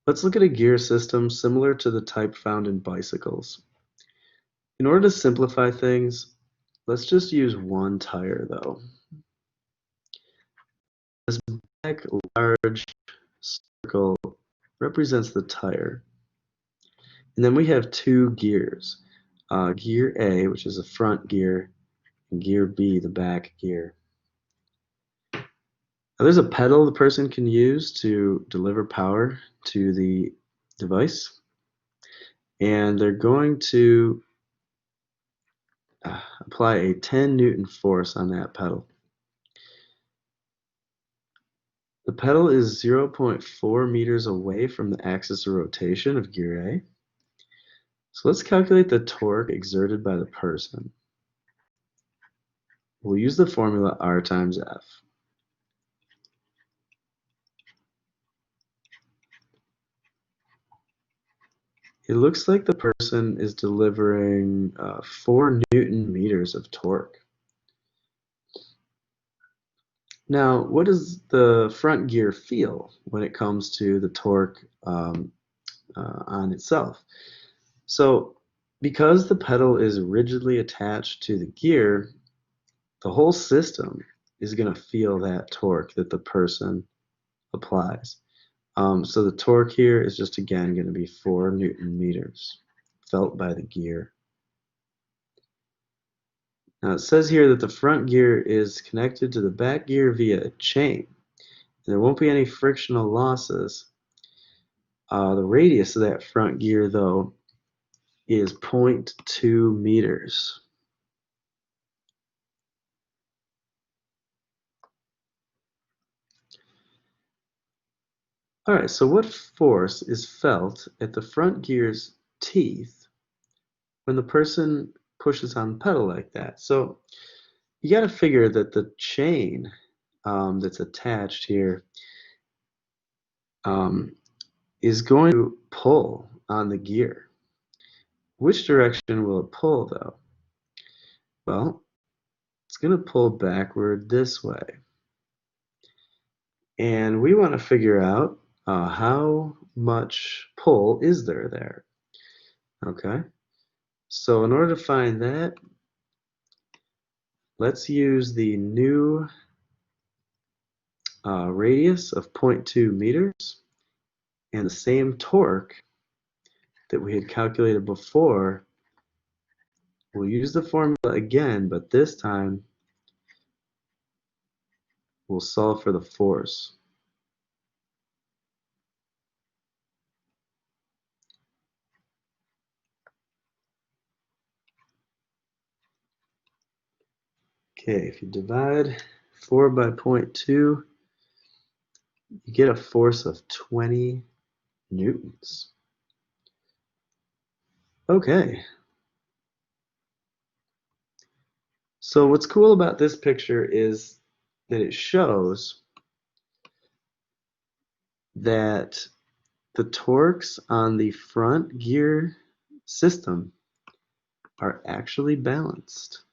Let's look at a gear system similar to the type found in bicycles. In order to simplify things, let's just use one tire though. This black large circle represents the tire. And then we have two gears. Gear A, which is the front gear, and gear B, the back gear. Now, there's a pedal the person can use to deliver power to the device. And they're going to apply a 10 Newton force on that pedal. The pedal is 0.4 meters away from the axis of rotation of gear A. So let's calculate the torque exerted by the person. We'll use the formula R times F. It looks like the person is delivering 4 Newton meters of torque. Now, what does the front gear feel when it comes to the torque on itself? So, because the pedal is rigidly attached to the gear, the whole system is going to feel that torque that the person applies. So the torque here is just again going to be 4 Newton meters felt by the gear. Now it says here that the front gear is connected to the back gear via a chain. There won't be any frictional losses. The radius of that front gear though is 0.2 meters. Alright, so what force is felt at the front gear's teeth when the person pushes on the pedal like that? So you got to figure that the chain that's attached here is going to pull on the gear. Which direction will it pull though? Well, it's going to pull backward this way. And we want to figure out how much pull is there. Okay, so in order to find that, let's use the new radius of 0.2 meters and the same torque that we had calculated before. We'll use the formula again, but this time we'll solve for the force. Okay, if you divide 4 by 0.2, you get a force of 20 newtons. Okay. So what's cool about this picture is that it shows that the torques on the front gear system are actually balanced.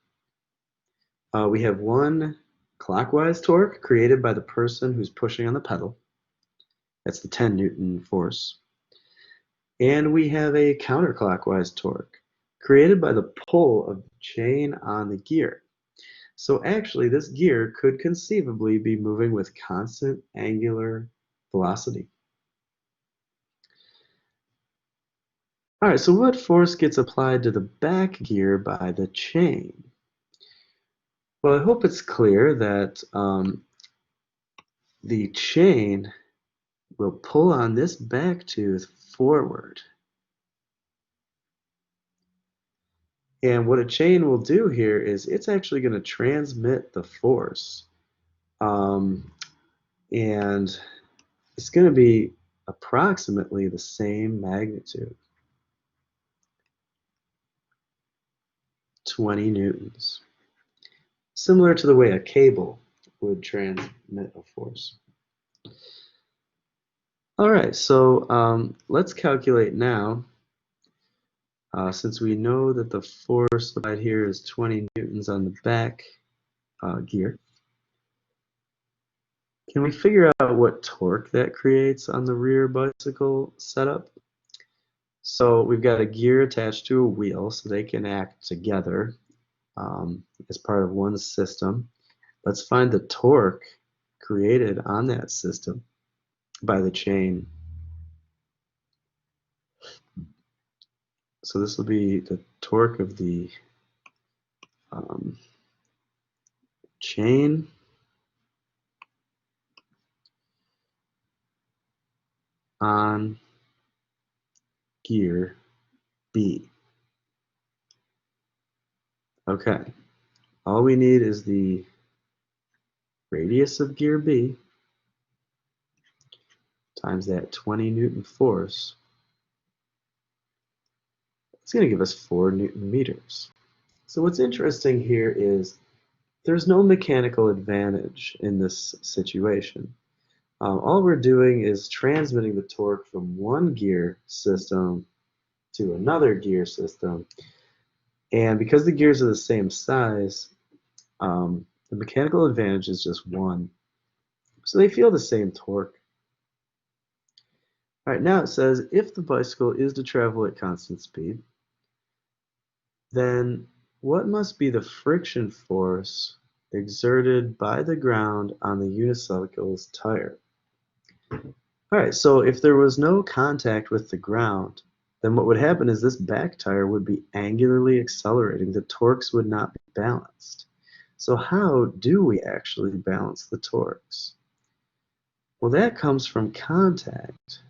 We have one clockwise torque created by the person who's pushing on the pedal. That's the 10 Newton force. And we have a counterclockwise torque created by the pull of the chain on the gear. So actually, this gear could conceivably be moving with constant angular velocity. All right, so what force gets applied to the back gear by the chain? Well, I hope it's clear that the chain will pull on this back tooth forward. And what a chain will do here is it's actually going to transmit the force. And it's going to be approximately the same magnitude, 20 newtons. Similar to the way a cable would transmit a force. All right, so let's calculate now. Since we know that the force applied here is 20 newtons on the back gear, Can we figure out what torque that creates on the rear bicycle setup? So we've got a gear attached to a wheel, so they can act together as part of one system. Let's find the torque created on that system by the chain. So this will be the torque of the chain on gear B. Okay, all we need is the radius of gear B times that 20 Newton force. It's going to give us 4 Newton meters. So what's interesting here is there's no mechanical advantage in this situation. All we're doing is transmitting the torque from one gear system to another gear system. And because the gears are the same size, the mechanical advantage is just 1. So they feel the same torque. All right, now it says if the bicycle is to travel at constant speed, then what must be the friction force exerted by the ground on the unicycle's tire? All right, so if there was no contact with the ground, then what would happen is this back tire would be angularly accelerating. The torques would not be balanced. So how do we actually balance the torques? Well, that comes from contact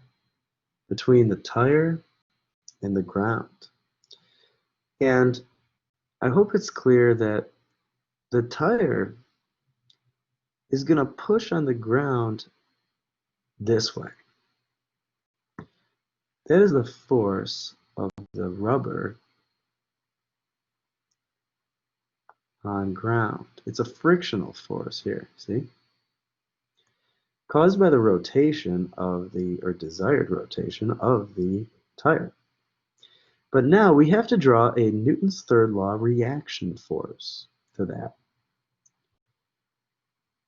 between the tire and the ground. And I hope it's clear that the tire is going to push on the ground this way. That is the force of the rubber on ground. It's a frictional force here, see? Caused by the rotation of the, or desired rotation of the tire. But now we have to draw a Newton's third law reaction force to that.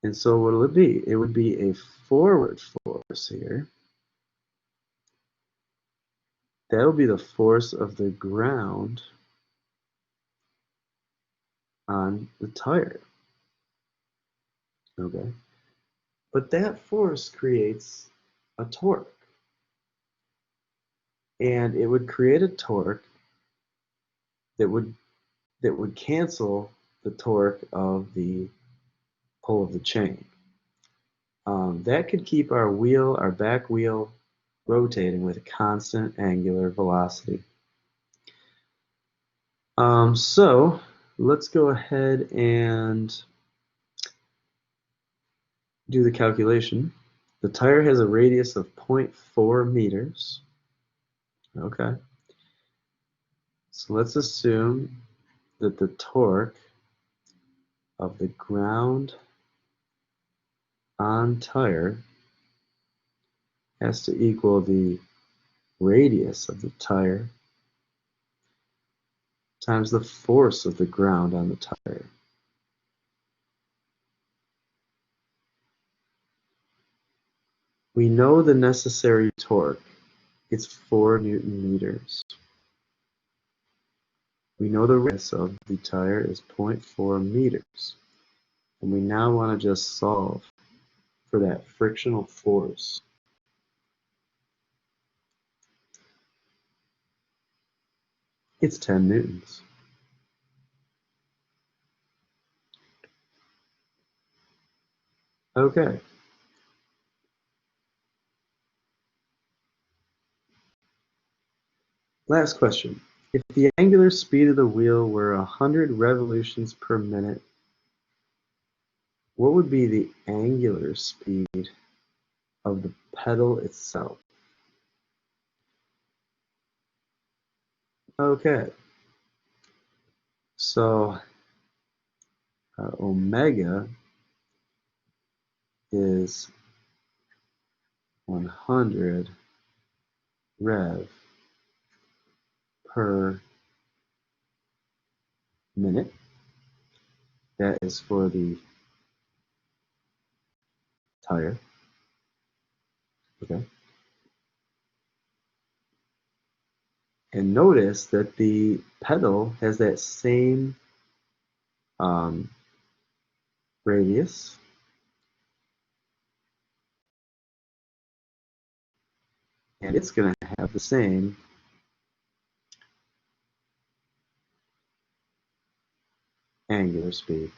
And so what will it be? It would be a forward force here. That will be the force of the ground on the tire. Okay. But that force creates a torque. And it would create a torque that would cancel the torque of the pull of the chain. That could keep our wheel, our back wheel, rotating with a constant angular velocity. So let's go ahead and do the calculation. The tire has a radius of 0.4 meters. Okay. So let's assume that the torque of the ground on tire has to equal the radius of the tire times the force of the ground on the tire. We know the necessary torque. It's 4 Newton meters. We know the radius of the tire is 0.4 meters. And we now want to just solve for that frictional force. It's 10 newtons. Okay. Last question. If the angular speed of the wheel were 100 revolutions per minute, what would be the angular speed of the pedal itself? Okay. So omega is 100 rev per minute. That is for the tire. Okay. And notice that the pedal has that same um, radius. And it's going to have the same angular speed.